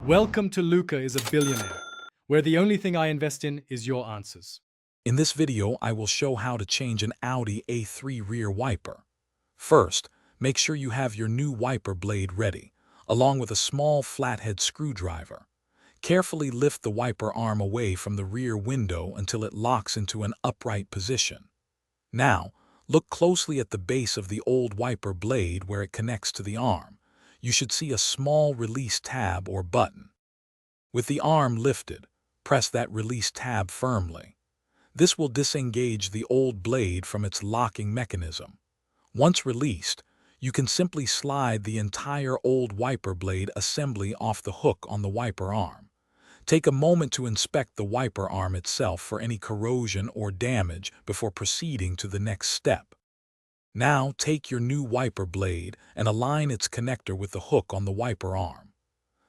Welcome to Luca is a Billionaire, where the only thing I invest in is your answers. In this video, I will show how to change an Audi A3 rear wiper. First, make sure you have your new wiper blade ready, along with a small flathead screwdriver. Carefully lift the wiper arm away from the rear window until it locks into an upright position. Now, look closely at the base of the old wiper blade where it connects to the arm. You should see a small release tab or button. With the arm lifted, press that release tab firmly. This will disengage the old blade from its locking mechanism. Once released, you can simply slide the entire old wiper blade assembly off the hook on the wiper arm. Take a moment to inspect the wiper arm itself for any corrosion or damage before proceeding to the next step. Now take your new wiper blade and align its connector with the hook on the wiper arm.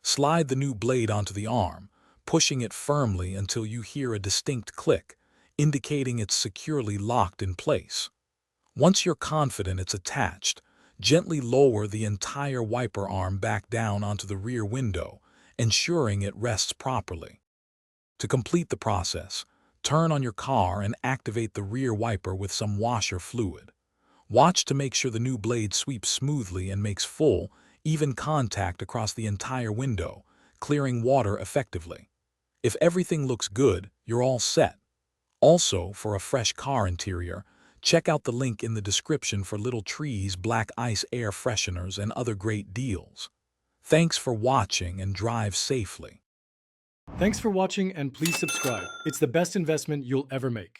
Slide the new blade onto the arm, pushing it firmly until you hear a distinct click, indicating it's securely locked in place. Once you're confident it's attached, gently lower the entire wiper arm back down onto the rear window, ensuring it rests properly. To complete the process, turn on your car and activate the rear wiper with some washer fluid. Watch to make sure the new blade sweeps smoothly and makes full, even contact across the entire window, clearing water effectively. If everything looks good, you're all set. Also, for a fresh car interior, check out the link in the description for Little Trees Black Ice air fresheners and other great deals. Thanks for watching and drive safely. Thanks for watching and please subscribe. It's the best investment you'll ever make.